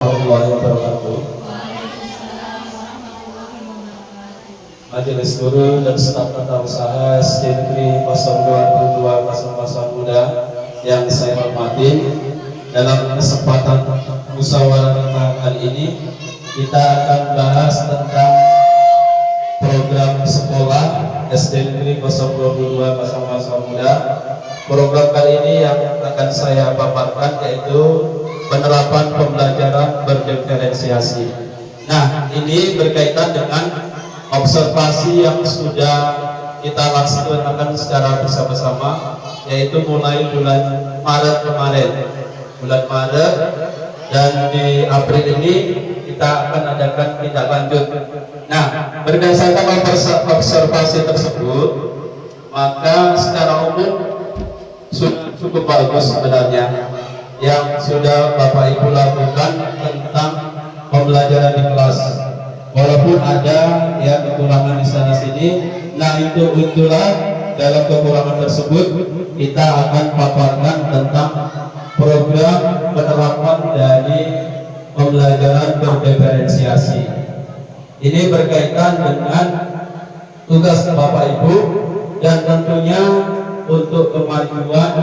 warahmatullahi wabarakatuh. Majelis Guru dan staf tata usaha SD Negeri 0202 Muda yang saya hormati, dalam kesempatan musyawarah kita kali ini kita akan bahas tentang program sekolah SD Negeri 0202 Muda. Program kali ini yang akan saya paparkan yaitu penerapan pembelajaran berdiferensiasi. Nah, ini berkaitan dengan observasi yang sudah kita laksanakan secara bersama-sama, yaitu mulai bulan Maret kemarin, dan di April ini kita akan adakan tindak lanjut. Nah, berdasarkan observasi tersebut, maka secara umum sudah cukup bagus sebenarnya yang sudah Bapak Ibu lakukan tentang pembelajaran di kelas. Walaupun ada ya kekurangan di sana sini, nah itulah dalam kekurangan tersebut kita akan paparkan tentang program penerapan dari pembelajaran berdiferensiasi. Ini berkaitan dengan tugas Bapak Ibu dan tentunya untuk kemajuan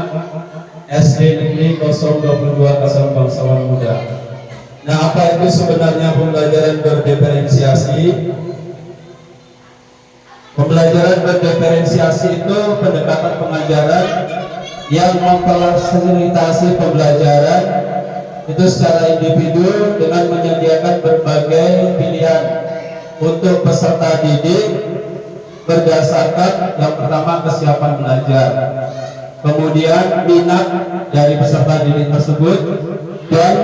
SD Negeri 022 Kasal Bangsawan Muda. Nah, apa itu sebenarnya pembelajaran berdiferensiasi? Pembelajaran berdiferensiasi itu pendekatan pengajaran yang memfasilitasi pembelajaran itu secara individu dengan menyediakan berbagai pilihan untuk peserta didik berdasarkan yang pertama kesiapan belajar, kemudian minat dari peserta didik tersebut, dan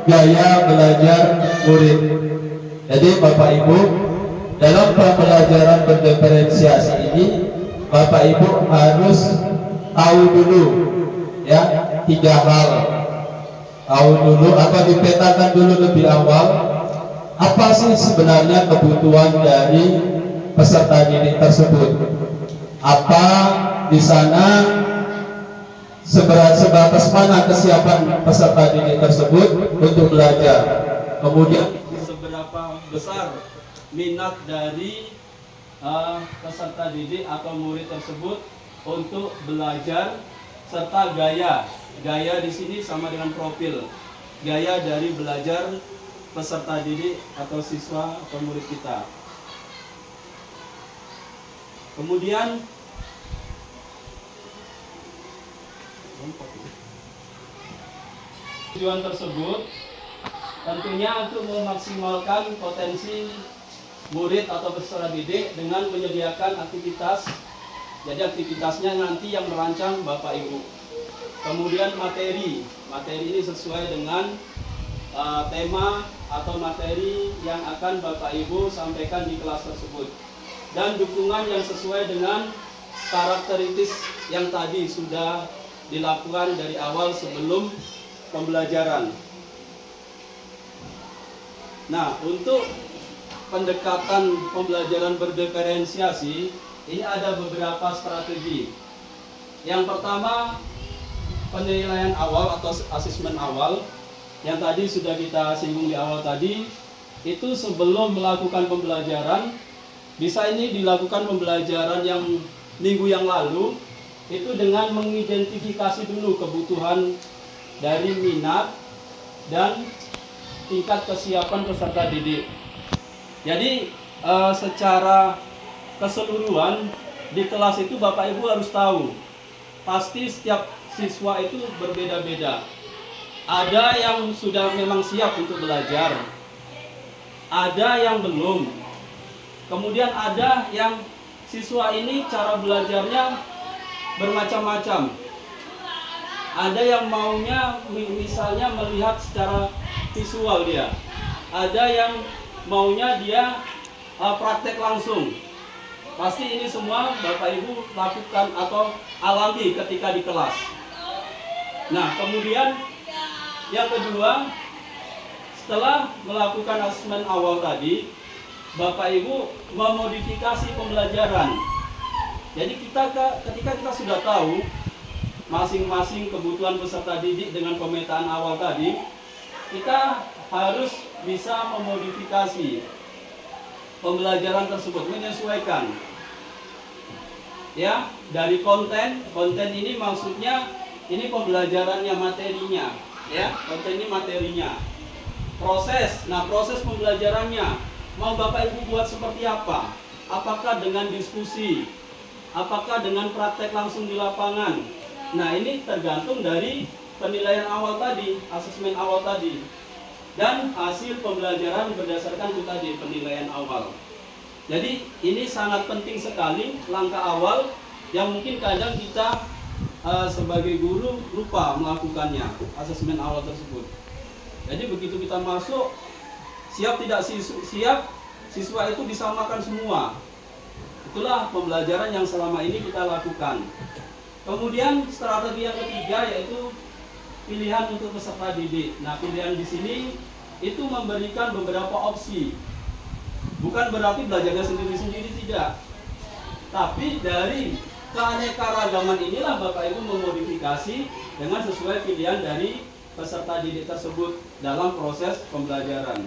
gaya belajar murid. Jadi Bapak Ibu, dalam pembelajaran berdiferensiasi ini Bapak Ibu harus tahu dulu ya 3 hal. Tahu dulu atau dipetakan dulu lebih awal apa sih sebenarnya kebutuhan dari peserta didik tersebut. Apa di sana sebatas mana kesiapan peserta didik tersebut untuk belajar, kemudian seberapa besar minat dari peserta didik atau murid tersebut untuk belajar, serta gaya di sini sama dengan profil gaya dari belajar peserta didik atau siswa atau murid kita. Kemudian tujuan tersebut tentunya untuk memaksimalkan potensi murid atau peserta didik dengan menyediakan aktivitas. Jadi aktivitasnya nanti yang merancang Bapak Ibu. Kemudian materi ini sesuai dengan tema atau materi yang akan Bapak Ibu sampaikan di kelas tersebut, dan dukungan yang sesuai dengan karakteristik yang tadi sudah dilakukan dari awal sebelum pembelajaran. Nah, untuk pendekatan pembelajaran berdiferensiasi ini ada beberapa strategi. Yang pertama, penilaian awal atau asesmen awal yang tadi sudah kita singgung di awal tadi. Itu sebelum melakukan pembelajaran, bisa ini dilakukan pembelajaran yang minggu yang lalu, itu dengan mengidentifikasi dulu kebutuhan dari minat dan tingkat kesiapan peserta didik. Jadi secara keseluruhan di kelas itu Bapak Ibu harus tahu, pasti setiap siswa itu berbeda-beda. Ada yang sudah memang siap untuk belajar, ada yang belum. Kemudian ada yang siswa ini cara belajarnya bermacam-macam. Ada yang maunya misalnya melihat secara visual dia. Ada yang maunya dia praktek langsung. Pasti ini semua Bapak Ibu lakukan atau alami ketika di kelas. Nah, kemudian yang kedua, setelah melakukan asesmen awal tadi, Bapak Ibu memodifikasi pembelajaran. Jadi ketika kita sudah tahu masing-masing kebutuhan peserta didik dengan pemetaan awal tadi, kita harus bisa memodifikasi pembelajaran tersebut, menyesuaikan ya dari konten ini maksudnya ini pembelajarannya, materinya ya, konten ini materinya. Proses pembelajarannya mau Bapak Ibu buat seperti apa? Apakah dengan diskusi? Apakah dengan praktek langsung di lapangan? Nah, ini tergantung dari penilaian awal tadi, asesmen awal tadi, dan hasil pembelajaran berdasarkan itu tadi, penilaian awal. Jadi ini sangat penting sekali langkah awal yang mungkin kadang kita sebagai guru lupa melakukannya, asesmen awal tersebut. Jadi begitu kita masuk, siap tidak siap, siswa itu disamakan semua. Itulah pembelajaran yang selama ini kita lakukan. Kemudian strategi yang ketiga yaitu pilihan untuk peserta didik. Nah, pilihan di sini itu memberikan beberapa opsi. Bukan berarti belajarnya sendiri-sendiri, tidak. Tapi dari keanekaragaman inilah Bapak Ibu memodifikasi dengan sesuai pilihan dari peserta didik tersebut dalam proses pembelajaran.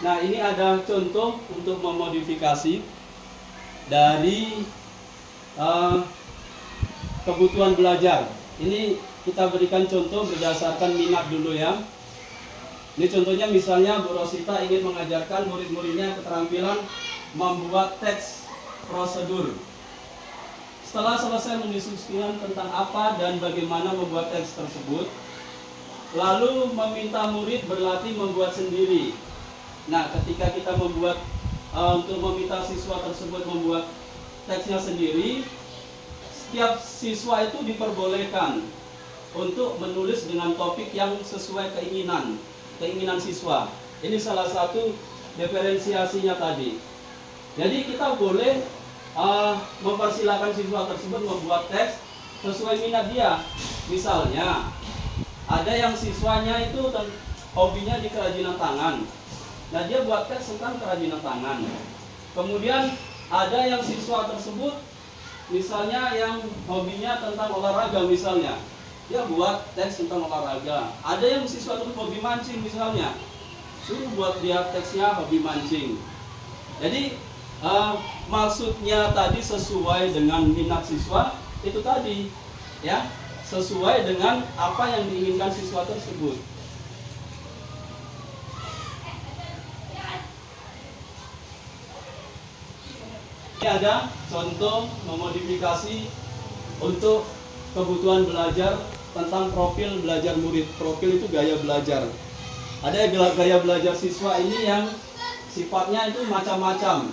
Nah, ini ada contoh untuk memodifikasi dari kebutuhan belajar. Ini kita berikan contoh berdasarkan minat dulu ya. Ini contohnya misalnya Bu Rosita ingin mengajarkan murid-muridnya keterampilan membuat teks prosedur. Setelah selesai mendiskusikan tentang apa dan bagaimana membuat teks tersebut, lalu meminta murid berlatih membuat sendiri. Nah, ketika kita membuat untuk meminta siswa tersebut membuat teksnya sendiri, setiap siswa itu diperbolehkan untuk menulis dengan topik yang sesuai keinginan siswa. Ini salah satu diferensiasinya tadi. Jadi kita boleh mempersilahkan siswa tersebut membuat teks sesuai minat dia. Misalnya, ada yang siswanya itu hobinya di kerajinan tangan. Nah, dia buat teks tentang kerajinan tangan. Kemudian ada yang siswa tersebut misalnya yang hobinya tentang olahraga misalnya, dia buat teks tentang olahraga. Ada yang siswa tersebut hobi mancing misalnya, suruh buat dia teksnya hobi mancing. Jadi maksudnya tadi sesuai dengan minat siswa itu tadi ya, sesuai dengan apa yang diinginkan siswa tersebut. Ini ada contoh memodifikasi untuk kebutuhan belajar tentang profil belajar murid. Profil itu gaya belajar. Ada gaya belajar siswa ini yang sifatnya itu macam-macam.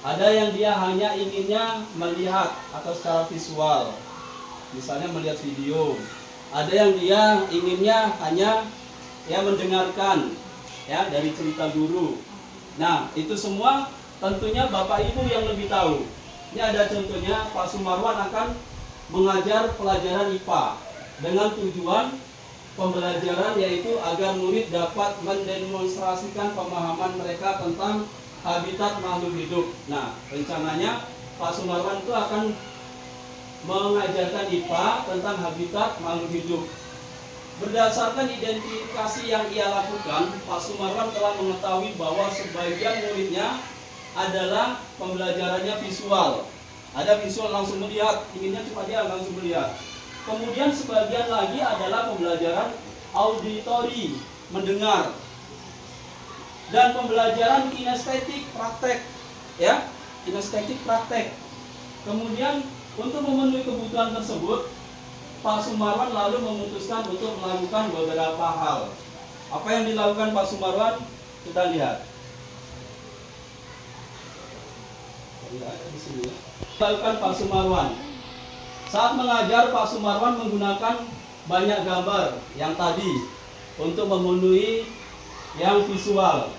Ada yang dia hanya inginnya melihat atau secara visual, misalnya melihat video. Ada yang dia inginnya hanya ya mendengarkan ya dari cerita guru. Nah, itu semua tentunya Bapak Ibu yang lebih tahu. Ini ada contohnya, Pak Sumarwan akan mengajar pelajaran IPA dengan tujuan pembelajaran yaitu agar murid dapat mendemonstrasikan pemahaman mereka tentang habitat makhluk hidup. Nah, rencananya Pak Sumarwan itu akan mengajarkan IPA tentang habitat makhluk hidup. Berdasarkan identifikasi yang ia lakukan, Pak Sumarwan telah mengetahui bahwa sebagian muridnya adalah pembelajarannya visual. Ada visual langsung melihat, inginnya cuma dia langsung melihat. Kemudian sebagian lagi adalah pembelajaran auditori, mendengar. Dan pembelajaran kinestetik, praktek. Ya, kinestetik praktek. Kemudian untuk memenuhi kebutuhan tersebut, Pak Sumarwan lalu memutuskan untuk melakukan beberapa hal. Apa yang dilakukan Pak Sumarwan? Kita lihat. Lakukan Pak Sumarwan. Saat mengajar, Pak Sumarwan menggunakan banyak gambar yang tadi untuk memenuhi yang visual.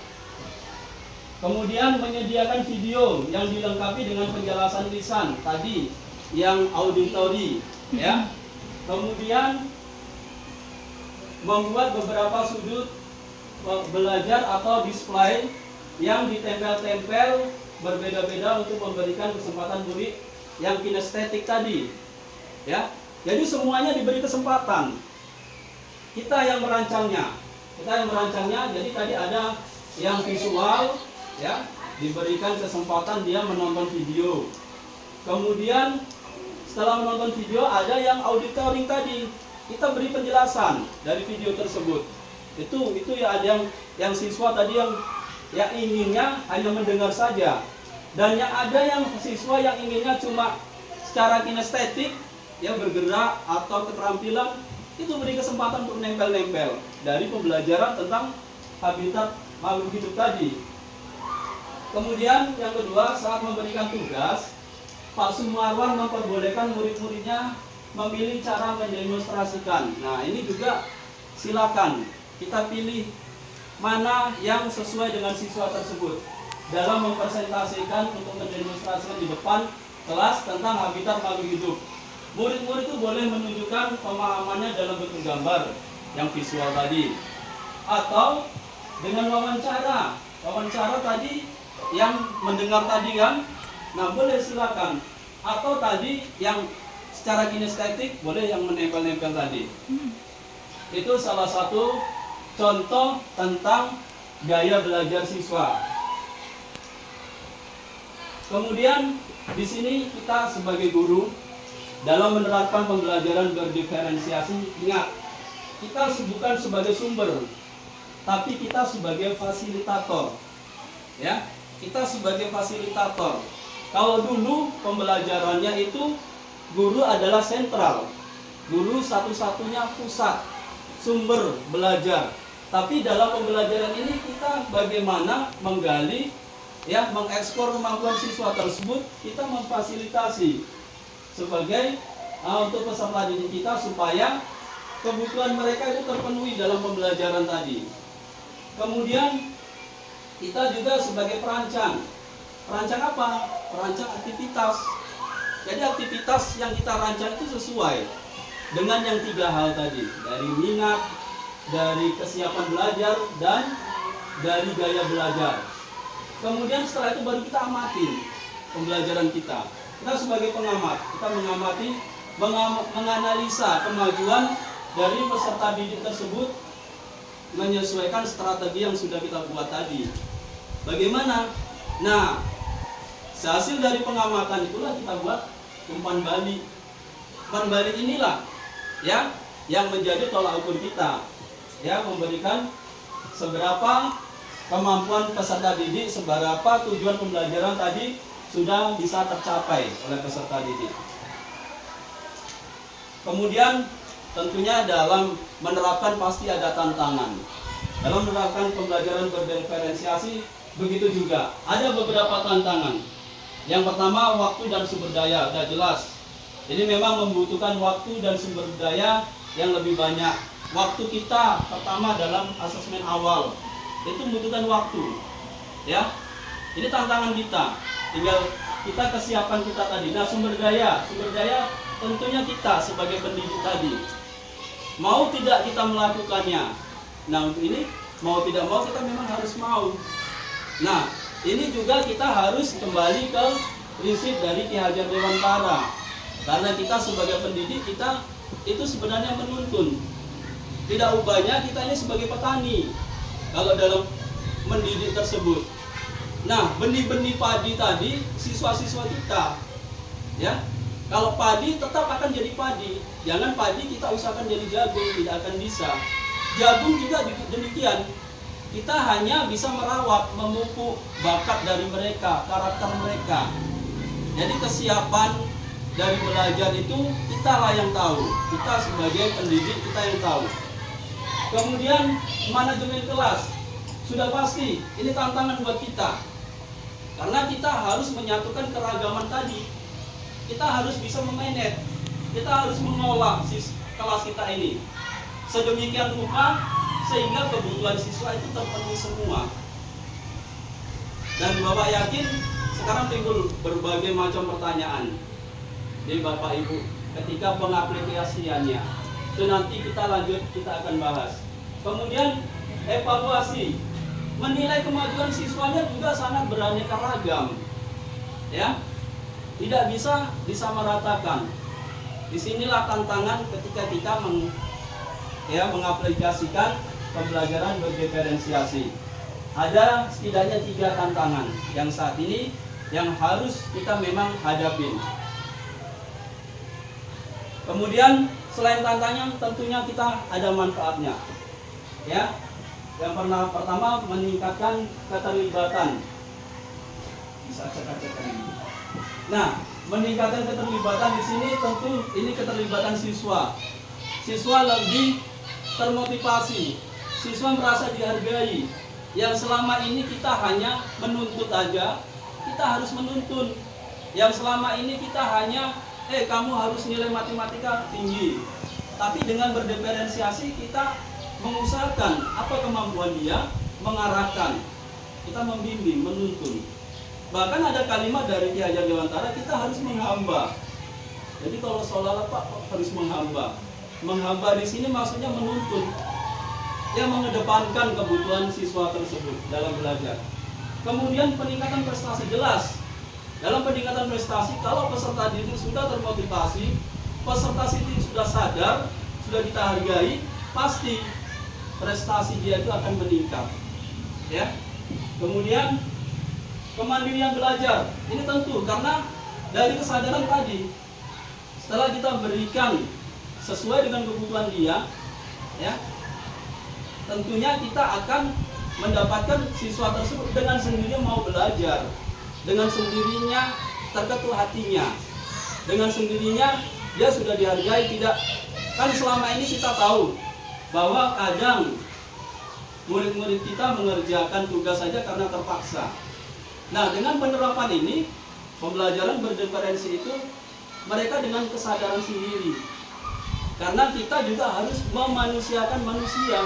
Kemudian menyediakan video yang dilengkapi dengan penjelasan lisan tadi yang auditori, ya. Kemudian membuat beberapa sudut belajar atau display yang ditempel-tempel berbeda-beda untuk memberikan kesempatan murid yang kinestetik tadi, ya. Jadi semuanya diberi kesempatan. Kita yang merancangnya. Jadi tadi ada yang visual, ya, diberikan kesempatan dia menonton video. Kemudian setelah menonton video ada yang auditoring tadi. Kita beri penjelasan dari video tersebut. Itu ya, ada yang siswa tadi yang inginnya hanya mendengar saja. Dan yang ada yang siswa yang inginnya cuma secara kinestetik, yang bergerak atau keterampilan, itu beri kesempatan untuk nempel-nempel dari pembelajaran tentang habitat makhluk hidup tadi. Kemudian yang kedua, saat memberikan tugas, Pak Sumarwan memperbolehkan murid-muridnya memilih cara mendemonstrasikan. Nah, ini juga silakan kita pilih mana yang sesuai dengan siswa tersebut dalam mempresentasikan untuk mendemonstrasikan di depan kelas tentang habitat makhluk hidup. Murid-murid itu boleh menunjukkan pemahamannya dalam bentuk gambar yang visual tadi, atau dengan wawancara tadi yang mendengar tadi kan, nah boleh silakan, atau tadi yang secara kinestetik boleh yang menempel-nempel tadi. Itu salah satu contoh tentang gaya belajar siswa. Kemudian di sini kita sebagai guru dalam menerapkan pembelajaran berdiferensiasi, ingat, kita bukan sebagai sumber, tapi kita sebagai fasilitator. Ya, kita sebagai fasilitator. Kalau dulu pembelajarannya itu guru adalah sentral, guru satu-satunya pusat sumber belajar. Tapi dalam pembelajaran ini kita bagaimana menggali, ya, mengekspor kemampuan siswa tersebut, kita memfasilitasi sebagai untuk peserta didik kita supaya kebutuhan mereka itu terpenuhi dalam pembelajaran tadi. Kemudian kita juga sebagai perancang. Perancang apa? Perancang aktivitas. Jadi aktivitas yang kita rancang itu sesuai dengan yang 3 hal tadi, dari minat, dari kesiapan belajar, dan dari gaya belajar. Kemudian setelah itu baru kita amati pembelajaran kita. Kita sebagai pengamat, kita menganalisa kemajuan dari peserta didik tersebut, menyesuaikan strategi yang sudah kita buat tadi. Bagaimana? Nah, hasil dari pengamatan itulah kita buat umpan balik. Umpan balik inilah, ya, yang menjadi tolak ukur kita, ya, memberikan seberapa kemampuan peserta didik, seberapa tujuan pembelajaran tadi sudah bisa tercapai oleh peserta didik. Kemudian tentunya dalam menerapkan pasti ada tantangan. Dalam menerapkan pembelajaran berdiferensiasi begitu juga. Ada beberapa tantangan. Yang pertama, waktu dan sumber daya, sudah jelas. Ini memang membutuhkan waktu dan sumber daya yang lebih banyak. Waktu kita pertama dalam asesmen awal itu membutuhkan waktu, ya. Ini tantangan kita. Tinggal kita kesiapan kita tadi. Nah, sumber daya tentunya kita sebagai pendidik tadi. Mau tidak kita melakukannya. Nah, untuk ini mau tidak mau kita memang harus mau. Nah, ini juga kita harus kembali ke prinsip dari Ki Hajar Dewantara. Karena kita sebagai pendidik, kita itu sebenarnya menuntun. Tidak ubahnya kita ini sebagai petani. Kalau dalam mendidik tersebut. Nah, benih-benih padi tadi siswa-siswa kita, ya. Kalau padi tetap akan jadi padi. Jangan padi kita usahakan jadi jagung, tidak akan bisa. Jagung juga demikian. Kita hanya bisa merawat, memupuk bakat dari mereka, karakter mereka. Jadi kesiapan dari belajar itu kitalah yang tahu. Kita sebagai pendidik kita yang tahu. Kemudian manajemen kelas. Sudah pasti ini tantangan buat kita. Karena kita harus menyatukan keragaman tadi. Kita harus bisa memanage. Kita harus mengolah kelas kita ini sedemikian rupa sehingga kebutuhan siswa itu terpenuhi semua. Dan Bapak yakin sekarang timbul berbagai macam pertanyaan dari Bapak Ibu ketika pengaplikasiannya. Itu nanti kita lanjut, kita akan bahas. Kemudian evaluasi. Menilai kemajuan siswanya juga sangat beraneka ragam, ya, tidak bisa disamaratakan. Disinilah tantangan ketika kita mengaplikasikan pembelajaran berdiferensiasi. Ada setidaknya 3 tantangan yang saat ini yang harus kita memang hadapin. Kemudian selain tantangan tentunya kita ada manfaatnya. Ya. Yang pertama meningkatkan keterlibatan. Bisa cek-cek ini. Nah, meningkatkan keterlibatan di sini tentu ini keterlibatan siswa. Siswa lebih termotivasi. Siswa merasa dihargai. Yang selama ini kita hanya menuntut aja, kita harus menuntun. Yang selama ini kita hanya kamu harus nilai matematika tinggi. Tapi dengan berdiferensiasi kita mengusahakan apa kemampuan dia, mengarahkan. Kita membimbing, menuntun. Bahkan ada kalimat dari Ki Hajar Dewantara, kita harus menghamba. Jadi kalau seolah-olah Pak harus menghamba. Menghamba di sini maksudnya menuntun. Yang mengedepankan kebutuhan siswa tersebut dalam belajar. Kemudian peningkatan prestasi jelas. Dalam peningkatan prestasi, kalau peserta didik sudah termotivasi, peserta didik sudah sadar, sudah kita hargai, pasti prestasi dia itu akan meningkat. Ya. Kemudian kemandirian belajar. Ini tentu karena dari kesadaran tadi, setelah kita berikan sesuai dengan kebutuhan dia, ya, tentunya kita akan mendapatkan siswa tersebut dengan sendirinya mau belajar, dengan sendirinya terketuk hatinya, dengan sendirinya dia sudah dihargai. Tidak kan selama ini kita tahu bahwa kadang murid-murid kita mengerjakan tugas saja karena terpaksa. Nah, dengan penerapan ini, pembelajaran berdiferensi itu mereka dengan kesadaran sendiri. Karena kita juga harus memanusiakan manusia.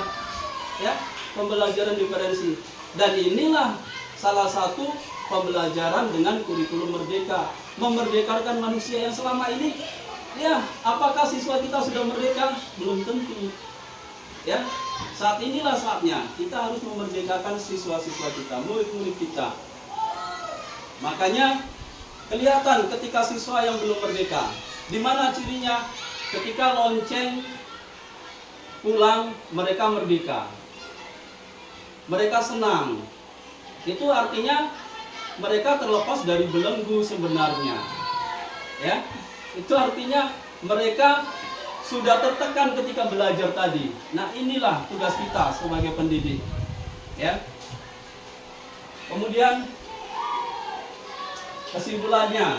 Ya, pembelajaran diferensi. Dan inilah salah satu pembelajaran dengan kurikulum merdeka, memerdekakan manusia yang selama ini, ya, apakah siswa kita sudah merdeka? Belum tentu. Ya, saat inilah saatnya kita harus memerdekakan siswa-siswa kita, murid-murid kita. Makanya kelihatan ketika siswa yang belum merdeka. Di mana cirinya? Ketika lonceng pulang, mereka merdeka. Mereka senang. Itu artinya mereka terlepas dari belenggu sebenarnya. Ya. Itu artinya mereka sudah tertekan ketika belajar tadi. Nah, inilah tugas kita sebagai pendidik. Ya. Kemudian kesimpulannya.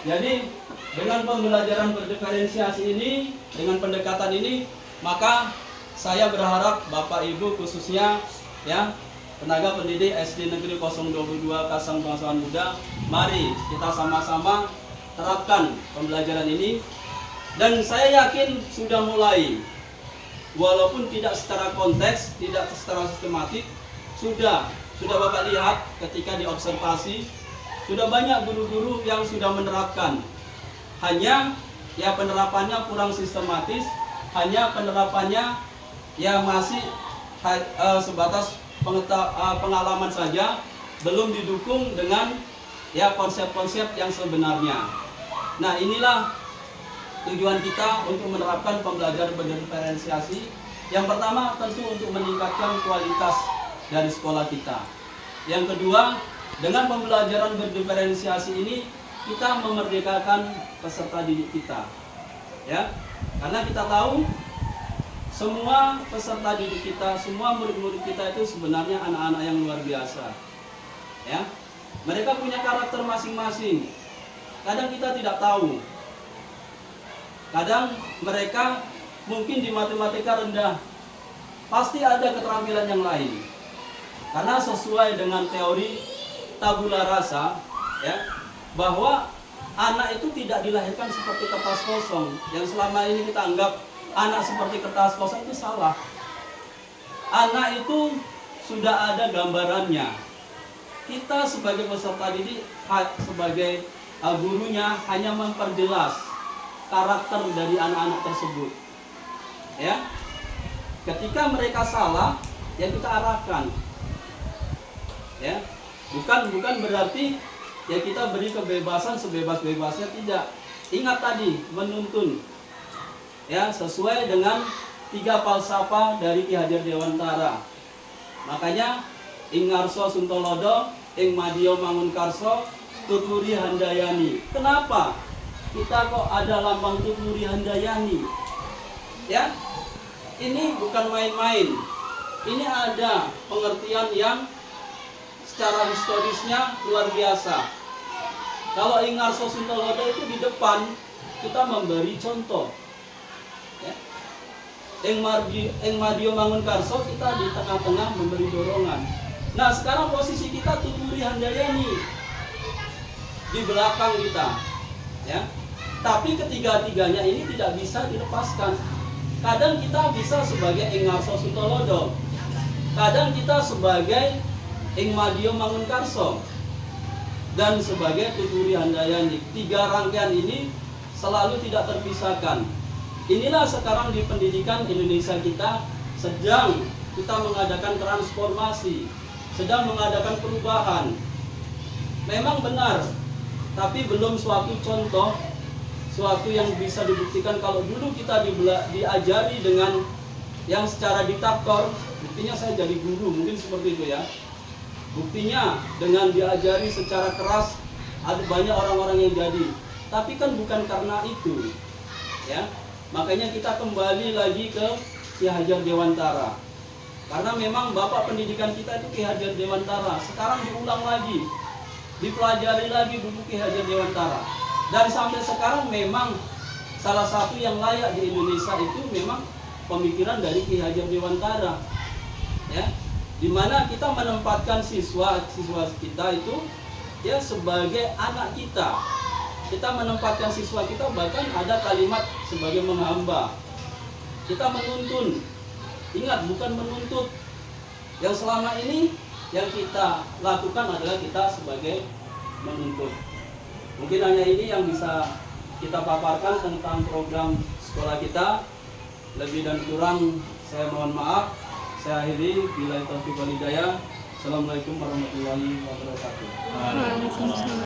Jadi dengan pembelajaran berdiferensiasi ini, dengan pendekatan ini, maka saya berharap Bapak Ibu khususnya ya tenaga pendidik SD Negeri 022 Kasang Bangsawan Muda, mari kita sama-sama terapkan pembelajaran ini. Dan saya yakin sudah mulai, walaupun tidak secara konteks, tidak secara sistematik, sudah Bapak lihat ketika diobservasi, sudah banyak guru-guru yang sudah menerapkan. Hanya ya penerapannya kurang sistematis, hanya penerapannya ya masih sebatas pengalaman saja, belum didukung dengan ya konsep-konsep yang sebenarnya. Nah, inilah tujuan kita untuk menerapkan pembelajaran berdiferensiasi. Yang pertama tentu untuk meningkatkan kualitas dari sekolah kita. Yang kedua, dengan pembelajaran berdiferensiasi ini kita memerdekakan peserta didik kita. Ya. Karena kita tahu semua peserta didik kita, semua murid-murid kita itu sebenarnya anak-anak yang luar biasa. Ya. Mereka punya karakter masing-masing. Kadang kita tidak tahu. Kadang mereka mungkin di matematika rendah. Pasti ada keterampilan yang lain. Karena sesuai dengan teori tabula rasa, ya, bahwa anak itu tidak dilahirkan seperti kertas kosong. Yang selama ini kita anggap anak seperti kertas kosong itu salah. Anak itu sudah ada gambarannya. Kita sebagai peserta didik, sebagai gurunya hanya memperjelas karakter dari anak-anak tersebut. Ya, ketika mereka salah, ya kita arahkan. Ya, bukan berarti ya kita beri kebebasan sebebas-bebasnya, tidak. ingat tadi menuntun ya sesuai dengan 3 falsafah dari Ki Hajar Dewantara. Makanya ing ngarso Suntolodo, ing madya mangunkarso, tuturi handayani. Kenapa kita kok ada lambang tuturi handayani? Ya, ini bukan main-main. Ini ada pengertian yang secara historisnya luar biasa. Kalau ing ngarso Suntolodo itu di depan kita memberi contoh. Ya. Ing madya mangunkarso kita di tengah-tengah memberi dorongan. Nah, sekarang posisi kita tuturi handayani di belakang kita, ya. Tapi ketiga-tiganya ini tidak bisa dilepaskan. Kadang kita bisa sebagai ing ngarso Suntolodo, kadang kita sebagai ing madya mangunkarso, dan sebagai tuturi handayani. 3 rangkaian ini selalu tidak terpisahkan. Inilah sekarang di pendidikan Indonesia kita sedang kita mengadakan transformasi, sedang mengadakan perubahan. Memang benar, tapi belum suatu contoh, suatu yang bisa dibuktikan. Kalau dulu kita diajari dengan yang secara diktator, buktinya saya jadi guru, mungkin seperti itu ya. Buktinya dengan diajari secara keras, ada banyak orang-orang yang jadi. Tapi kan bukan karena itu, ya. Makanya kita kembali lagi ke Ki Hajar Dewantara. Karena memang bapak pendidikan kita itu Ki Hajar Dewantara. Sekarang diulang lagi, dipelajari lagi buku Ki Hajar Dewantara. Dan sampai sekarang memang salah satu yang layak di Indonesia itu memang pemikiran dari Ki Hajar Dewantara. Ya, dimana kita menempatkan siswa kita itu ya sebagai anak kita. Kita menempatkan siswa kita, bahkan ada kalimat sebagai menghamba. Kita menuntun. Ingat, bukan menuntut. Yang selama ini yang kita lakukan adalah kita sebagai menuntut. Mungkin hanya ini yang bisa kita paparkan tentang program sekolah kita. Lebih dan kurang saya mohon maaf. Saya akhiri, billahi taufiq wal hidayah. Assalamualaikum warahmatullahi wabarakatuh.